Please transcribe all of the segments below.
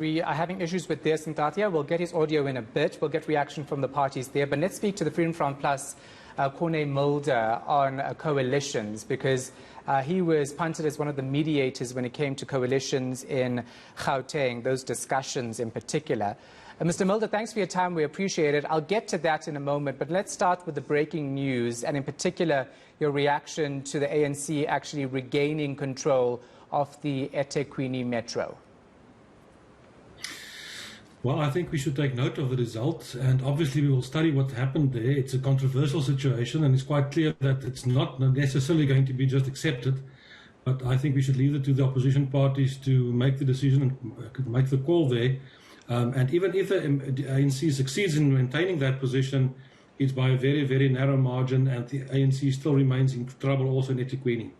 We are having issues with Dear Sintatia. We'll get his audio in a bit. We'll get reaction from the parties there. But let's speak to the Freedom Front Plus, Corne Mulder, on coalitions, because he was punted as one of the mediators when it came to coalitions in Gauteng, those discussions in particular. Mr. Mulder, thanks for your time. We appreciate it. I'll get to that in a moment, but let's start with the breaking news, and in particular, your reaction to the ANC actually regaining control of the eThekwini Metro. Well, I think we should take note of the results, and obviously we will study what happened there. It's a controversial situation, and it's quite clear that it's not necessarily going to be just accepted. But I think we should leave it to the opposition parties to make the decision and make the call there. And even if the ANC succeeds in maintaining that position, it's by a very, very narrow margin, and the ANC still remains in trouble also in eThekwini.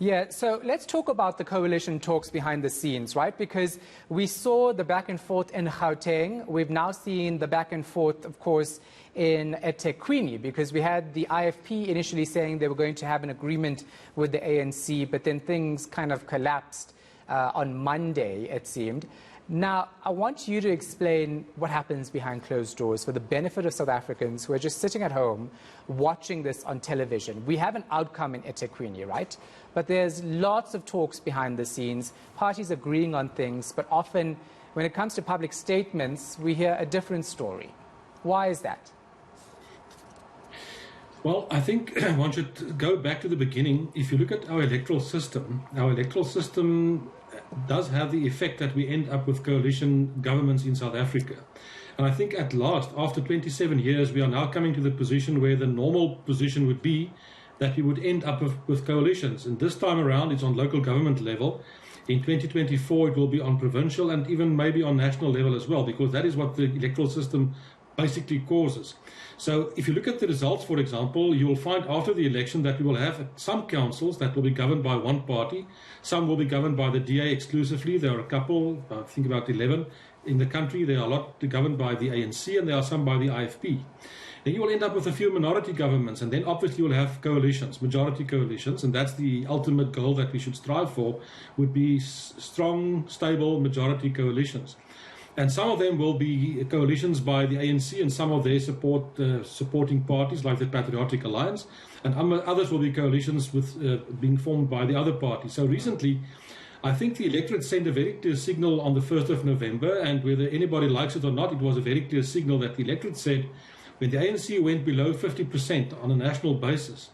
Yeah, so let's talk about the coalition talks behind the scenes, right? Because we saw the back and forth in Gauteng. We've now seen the back and forth, of course, in eThekwini, because we had the IFP initially saying they were going to have an agreement with the ANC, but then things kind of collapsed on Monday, it seemed. Now, I want you to explain what happens behind closed doors for the benefit of South Africans who are just sitting at home watching this on television. We have an outcome in eThekwini, right? But there's lots of talks behind the scenes, parties agreeing on things, but often when it comes to public statements, we hear a different story. Why is that? Well, I think one should go back to the beginning. If you look at our electoral system does have the effect that we end up with coalition governments in South Africa. And I think at last, after 27 years, we are now coming to the position where the normal position would be that we would end up with coalitions. And this time around, it's on local government level. In 2024, it will be on provincial and even maybe on national level as well, because that is what the electoral system basically causes. So if you look at the results, for example, you will find after the election that we will have some councils that will be governed by one party. Some will be governed by the DA exclusively. There are a couple, I think about 11 in the country. There are a lot governed by the ANC, and there are some by the IFP. Then you will end up with a few minority governments, and then obviously you will have coalitions, majority coalitions, and that's the ultimate goal that we should strive for, would be strong, stable majority coalitions. And some of them will be coalitions by the ANC and some of their supporting parties, like the Patriotic Alliance, and others will be coalitions with being formed by the other parties. So recently, I think the electorate sent a very clear signal on the 1st of November, and whether anybody likes it or not, it was a very clear signal that the electorate said when the ANC went below 50% on a national basis,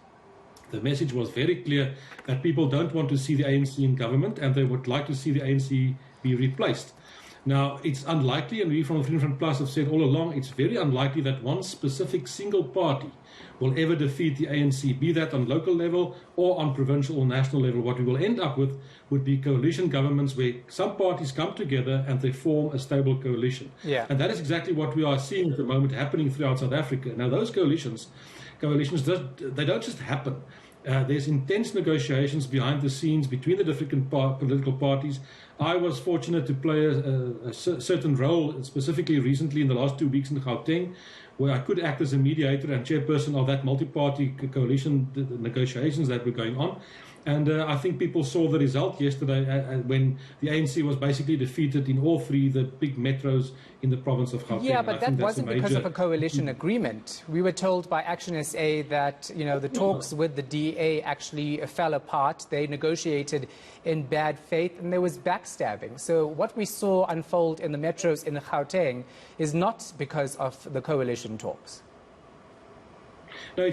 the message was very clear that people don't want to see the ANC in government and they would like to see the ANC be replaced. Now, it's unlikely, and we from the Freedom Front Plus have said all along, it's very unlikely that one specific single party will ever defeat the ANC, be that on local level or on provincial or national level. What we will end up with would be coalition governments where some parties come together and they form a stable coalition. Yeah. And that is exactly what we are seeing at the moment happening throughout South Africa. Now, those coalitions, they don't just happen. There's intense negotiations behind the scenes between the different political parties. I was fortunate to play a certain role, specifically recently in the last 2 weeks in Gauteng, where I could act as a mediator and chairperson of that multi-party coalition negotiations that were going on. And I think people saw the result yesterday when the ANC was basically defeated in all three the big metros in the province of Gauteng. Yeah, but that wasn't because of a coalition agreement. We were told by Action SA that, you know, the talks with the DA actually fell apart. They negotiated in bad faith and there was backstabbing. So what we saw unfold in the metros in Gauteng is not because of the coalition talks. No,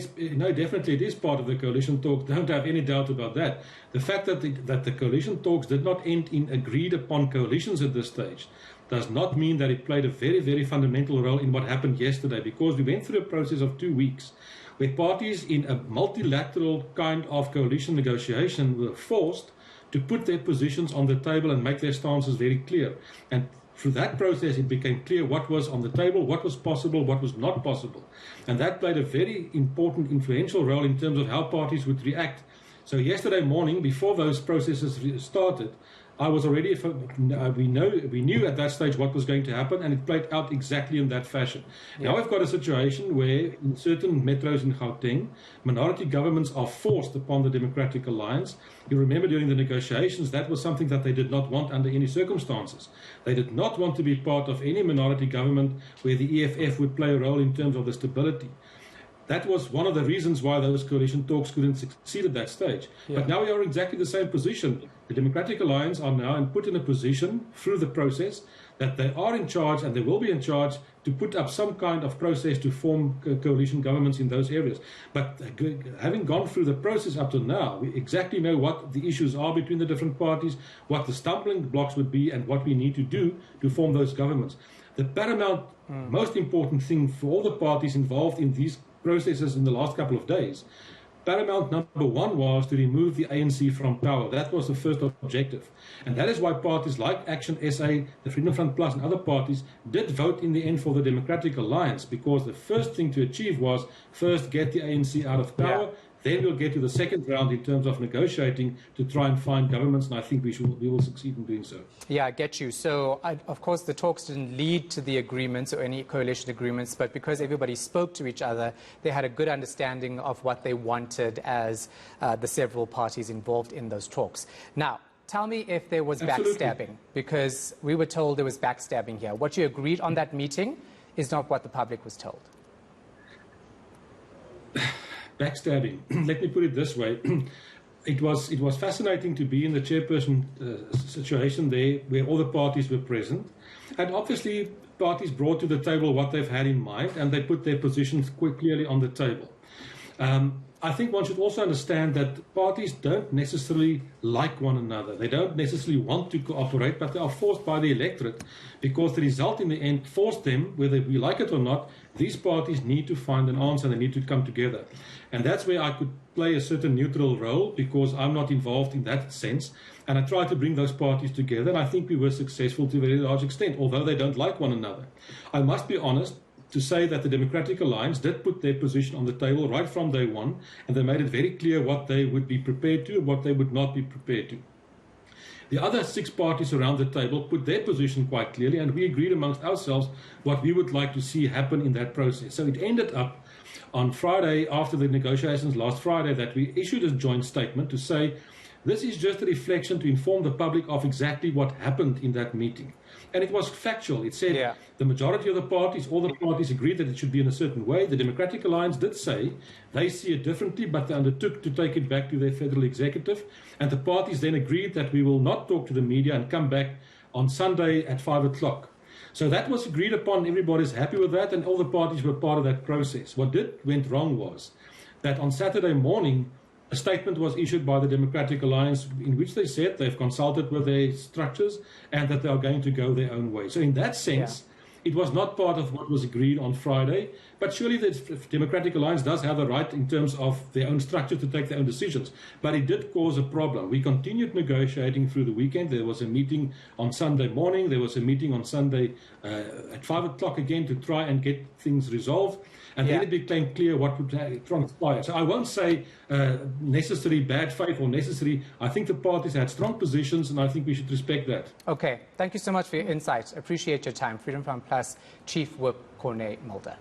definitely it is part of the coalition talks. Don't have any doubt about that. The fact that the coalition talks did not end in agreed upon coalitions at this stage does not mean that it played a very, very fundamental role in what happened yesterday, because we went through a process of 2 weeks where parties in a multilateral kind of coalition negotiation were forced to put their positions on the table and make their stances very clear. And through that process, it became clear what was on the table, what was possible, what was not possible. And that played a very important, influential role in terms of how parties would react. So yesterday morning, before those processes started, I was already, we knew at that stage what was going to happen, and it played out exactly in that fashion. Now we've got a situation where in certain metros in Gauteng, minority governments are forced upon the Democratic Alliance. You remember during the negotiations, that was something that they did not want under any circumstances. They did not want to be part of any minority government where the EFF would play a role in terms of the stability. That was one of the reasons why those coalition talks couldn't succeed at that stage. But now we are in exactly the same position. The Democratic Alliance are now put in a position through the process that they are in charge, and they will be in charge to put up some kind of process to form coalition governments in those areas. But having gone through the process up to now, we exactly know what the issues are between the different parties, what the stumbling blocks would be, and what we need to do to form those governments. The paramount, most important thing for all the parties involved in these processes in the last couple of days, paramount number one was to remove the ANC from power. That was the first objective. And that is why parties like Action SA, the Freedom Front Plus, and other parties did vote in the end for the Democratic Alliance, because the first thing to achieve was first get the ANC out of power. Then we'll get to the second round in terms of negotiating to try and find governments, and I think we will succeed in doing so. Yeah, I get you. So, of course, the talks didn't lead to the agreements or any coalition agreements, but because everybody spoke to each other, they had a good understanding of what they wanted as the several parties involved in those talks. Now, tell me if there was backstabbing, because we were told there was backstabbing here. What you agreed on that meeting is not what the public was told. Backstabbing. Let me put it this way. It was fascinating to be in the chairperson situation there where all the parties were present. And obviously, parties brought to the table what they've had in mind, and they put their positions quite clearly on the table. I think one should also understand that parties don't necessarily like one another. They don't necessarily want to cooperate, but they are forced by the electorate, because the result in the end forced them, whether we like it or not. These parties need to find an answer, and they need to come together. And that's where I could play a certain neutral role, because I'm not involved in that sense. And I try to bring those parties together, and I think we were successful to a very large extent, although they don't like one another. I must be honest to say that the Democratic Alliance did put their position on the table right from day one, and they made it very clear what they would be prepared to and what they would not be prepared to. The other 6 parties around the table put their position quite clearly, and we agreed amongst ourselves what we would like to see happen in that process. So it ended up on Friday, after the negotiations last Friday, that we issued a joint statement to say this is just a reflection to inform the public of exactly what happened in that meeting. And it was factual. It said the majority of the parties, all the parties agreed that it should be in a certain way. The Democratic Alliance did say they see it differently, but they undertook to take it back to their federal executive. And the parties then agreed that we will not talk to the media and come back on Sunday at 5 o'clock. So that was agreed upon. Everybody's happy with that, and all the parties were part of that process. What went wrong was that on Saturday morning, a statement was issued by the Democratic Alliance in which they said they've consulted with their structures and that they are going to go their own way. So in that sense, it was not part of what was agreed on Friday, but surely the Democratic Alliance does have the right in terms of their own structure to take their own decisions. But it did cause a problem. We continued negotiating through the weekend. There was a meeting on Sunday morning. There was a meeting on Sunday at 5 o'clock again to try and get things resolved. And then it became clear what would transpire. So I won't say necessary bad faith or necessary. I think the parties had strong positions, and I think we should respect that. Okay. Thank you so much for your insights. Appreciate your time. Freedom Front Plus Chief Whip Corne Mulder.